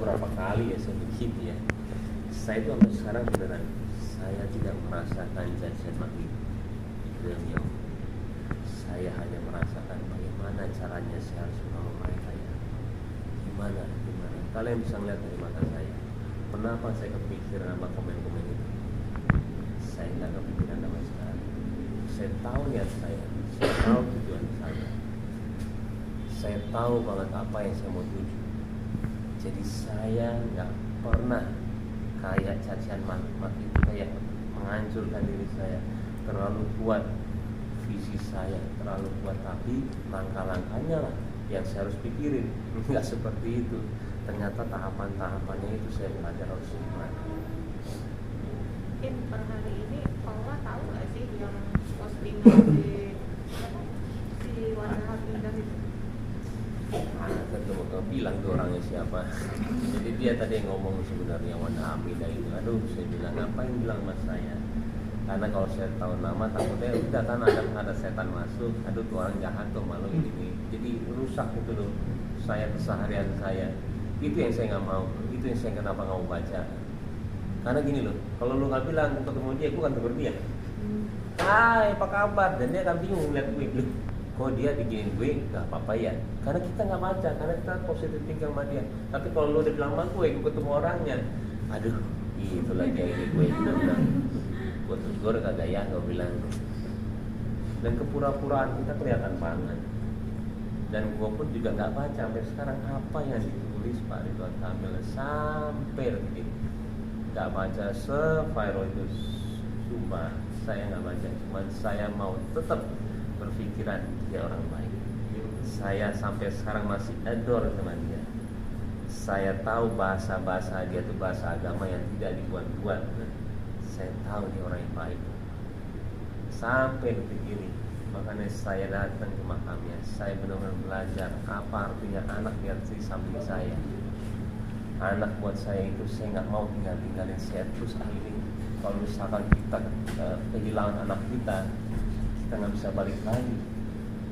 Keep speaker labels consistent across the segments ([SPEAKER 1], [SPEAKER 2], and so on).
[SPEAKER 1] beberapa kali ya saya begini ya. Saya itu sampai sekarang beneran saya tidak merasakan cacian maki beliau. Saya hanya merasakan bagaimana caranya saya harus menolong mereka ya. Gimana. Kalian bisa melihat dari mata saya. Kenapa saya kepikiran sama komen-komen itu? Saya nggak kepikiran sama sekali. Saya tahu niat saya tahu tujuan saya tahu banget apa yang saya mau tuju. Jadi saya nggak pernah kayak cacian maki itu kayak menghancurkan diri saya. Terlalu kuat visi saya, terlalu kuat, tapi langkah-langkahnya lah yang saya harus pikirin. Nggak seperti itu. Ternyata tahapan-tahapannya itu saya belajar harus gimana.
[SPEAKER 2] Mungkin per hari ini Paula tahu nggak sih yang postingan si Wanda Indah itu?
[SPEAKER 1] Saya bilang tuh orangnya siapa. Jadi dia tadi yang ngomong sebenarnya Wanda Hamidah itu. Aduh, saya bilang ngapain bilang mas saya? Karena kalau saya tahu nama takutnya udah kan ada setan masuk. Aduh tuh orang jahat tuh malu ini. Jadi rusak itu loh saya keseharian saya. Itu yang saya nggak mau. Itu yang saya kenapa nggak mau baca. Karena gini loh, kalau lu nggak bilang ketemu dia, gue kan tegur dia. Hai, apa kabar? Dan dia akan bingung lihat gue. Kok dia diginin gue? Gak apa-apa ya. Karena kita nggak baca, karena kita positif tinggal sama dia. Tapi kalau lu udah bilang sama gue ketemu orangnya, aduh, itu lagi ini gue bilang. Gue tegur kagak ya, gue bilang. Dan kepura-puraan kita kelihatan banget. Dan gue pun juga nggak baca sampai sekarang apa yang ditulis Pak Ridwan Kamil sampai detik. Nggak baca se-viral itu, sumpah saya nggak baca. Cuman saya mau tetap berpikiran dia orang baik. Saya sampai sekarang masih adore sama dia. Saya tahu bahasa-bahasa dia itu bahasa agama yang tidak dibuat-buat. Saya tahu dia orang yang baik. Sampai detik ini, makanya saya datang ke makamnya. Saya benar-benar belajar apa artinya anak yang di samping saya. Anak buat saya itu saya nggak mau tinggalin saya terus ini. Kalau misalkan kita kehilangan anak kita nggak bisa balik lagi.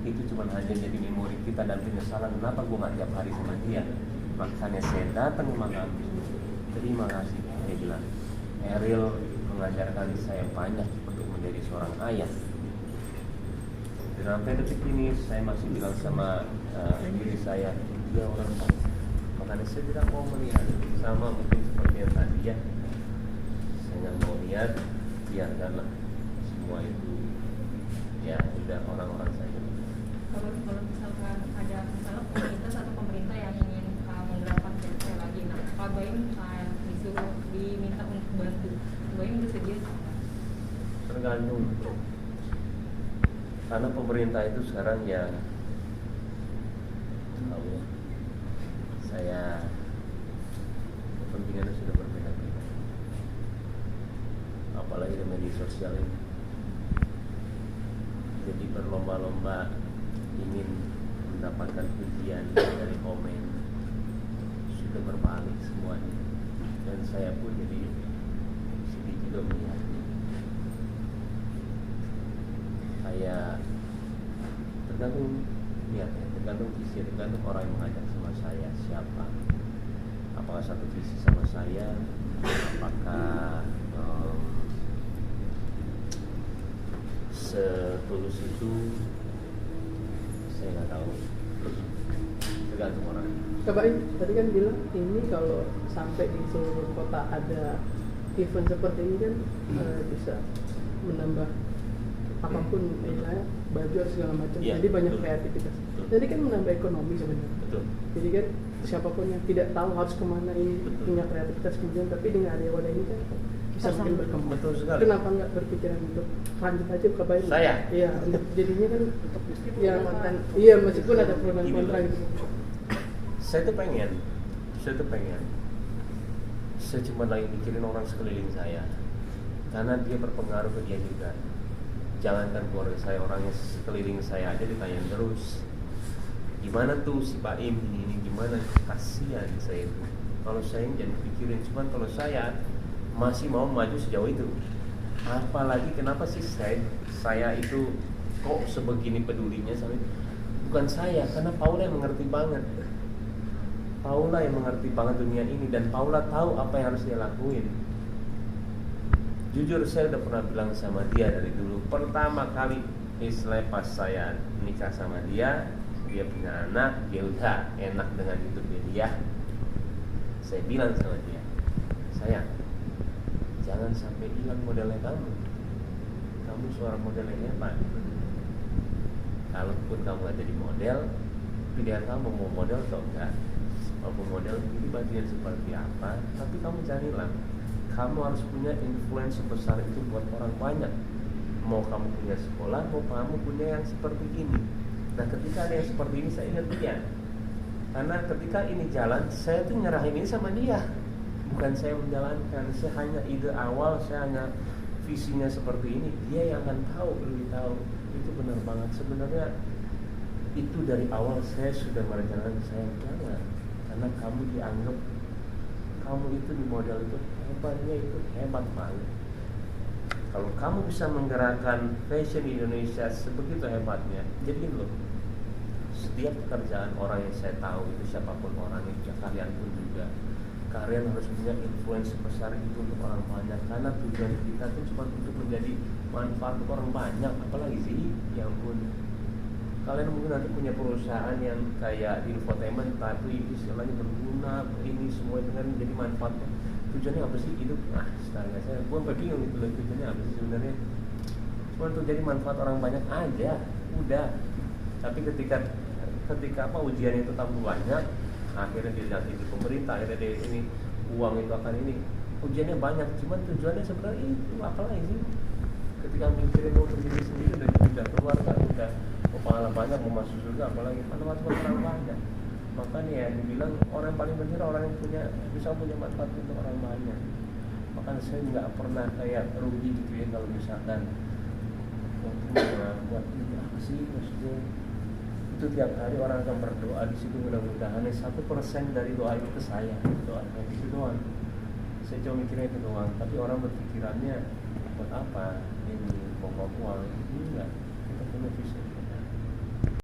[SPEAKER 1] Itu cuma hanya jadi memori kita dan penyesalan. Kenapa gue nggak tiap hari sama dia? Makanya saya datang ke makam. Terima kasih. Dia bilang, Eril mengajarkan saya banyak untuk menjadi seorang ayah. Dan sampai detik ini saya masih bilang sama diri saya, dia orang baik. Makanya saya tidak mau melihat sama mungkin seperti yang tadi ya. Saya nggak mau lihat, biarkanlah semua itu ya udah orang-orang saja.
[SPEAKER 2] Kalau misalkan ada misalnya komunitas atau pemerintah yang ingin menerapkan PPP lagi, nah Pak Baim disuruh diminta untuk bantu, Baim bersedia?
[SPEAKER 1] Tergantung. Karena pemerintah itu sekarang ya tahu ya, saya kepentingannya sudah berbeda-beda. Apalagi di media sosial ini. Jadi berlomba-lomba ingin mendapatkan pujian dari komen, sudah berbalik semuanya. Dan saya pun jadi sedih juga melihatnya. Kayak tergantung niatnya, tergantung visi, tergantung orang yang mengajak sama saya siapa. Apakah satu visi sama saya, apakah setulus itu, saya nggak tahu. Tergantung orang.
[SPEAKER 3] Bapak tadi kan bilang ini kalau sampai di seluruh kota ada event seperti ini kan bisa menambah apapun misalnya baju atau segala macam.
[SPEAKER 1] Ya,
[SPEAKER 3] jadi banyak
[SPEAKER 1] betul.
[SPEAKER 3] kreativitas.
[SPEAKER 1] Betul.
[SPEAKER 3] Jadi kan menambah ekonomi sebenarnya.
[SPEAKER 1] Betul.
[SPEAKER 3] Jadi kan siapapun yang tidak tahu harus kemana ini
[SPEAKER 1] Betul.
[SPEAKER 3] punya kreativitas kemudian, tapi dengan area wadah ini kan bisa makin berkembang.
[SPEAKER 1] Betul sekali.
[SPEAKER 3] Kenapa nggak berpikiran untuk lanjut aja ke Baim?
[SPEAKER 1] Saya?
[SPEAKER 3] Iya, untuk jadinya kan yang iya meskipun ada pro dan
[SPEAKER 1] Gini
[SPEAKER 3] kontra
[SPEAKER 1] loh.
[SPEAKER 3] gitu.
[SPEAKER 1] Saya tuh pengen. Saya cuma lagi mikirin orang sekeliling saya, karena dia berpengaruh ke dia juga. Jangankan keluarga saya, orangnya sekeliling saya aja ditanyain terus. Gimana tuh si Pak Im ini gimana? Kasihan saya itu. Kalau saya jangan pikirin, cuman kalau saya masih mau maju sejauh itu. Apalagi kenapa sih saya itu kok sebegini pedulinya sama itu? Bukan saya, karena Paula yang mengerti banget. Paula yang mengerti banget dunia ini, dan Paula tahu apa yang harus dia lakuin. Jujur saya udah pernah bilang sama dia dari dulu. Pertama kali istilah pas saya nikah sama dia punya anak, dia udah enak dengan hidup dia. Saya bilang sama dia, sayang, jangan sampai hilang modelnya kamu. Kamu seorang model yang hebat. Kalaupun kamu gak jadi model, pilihan kamu mau model atau enggak. Walaupun model ini bagian seperti apa, tapi kamu jangan hilang. Kamu harus punya influence sebesar itu buat orang banyak. Mau kamu punya sekolah, mau kamu punya yang seperti ini. Nah, ketika ada yang seperti ini, saya ingat dia. Karena ketika ini jalan, saya tuh nyerahin ini sama dia. Bukan saya menjalankan, saya hanya ide awal, saya hanya visinya seperti ini. Dia yang akan tahu, lebih tahu. Itu benar banget. Sebenarnya itu dari awal saya sudah merencanakan, saya jangan. Karena kamu dianggap, kamu itu di model itu hebatnya itu hebat banget. Kalau kamu bisa menggerakkan fashion di Indonesia sebegitu hebatnya, jadi loh, setiap pekerjaan orang yang saya tahu itu siapapun orangnya, ya kalian pun juga, kalian harus punya influence sebesar itu untuk orang banyak. Karena tujuan kita itu cuma untuk menjadi manfaat untuk orang banyak. Apalagi sih, ya ampun, kalian mungkin nanti punya perusahaan yang kayak di infotainment, tapi istilahnya berguna, ini semua itu kan jadi manfaatnya. Tujuannya apa sih hidup? Nah, setelah saya, gue bingung gitu loh, tujuannya apa sih sebenarnya? Cuma untuk jadi manfaat orang banyak aja, udah. Tapi ketika apa ujian itu tambah banyak, akhirnya dia di pemerintah, akhirnya dia ini uang itu akan ini, ujiannya banyak, cuman tujuannya sebenarnya itu apa lagi sih? Ketika mikirin mau berdiri sendiri udah keluarga, udah pengalaman banyak, mau masuk surga, apalagi manfaat orang banyak. Makanya ya dibilang orang yang paling benar orang yang bisa punya manfaat untuk orang banyak. Makanya saya nggak pernah kayak rugi gitu ya kalau misalkan buat ini apa sih maksudnya. Itu tiap hari orang akan berdoa di situ, mudah-mudahan 1% dari doa itu ke saya, doa itu doang. Saya cuma mikirnya itu doang, tapi orang berpikirannya buat apa ini, mau uang, enggak. Kita punya visi.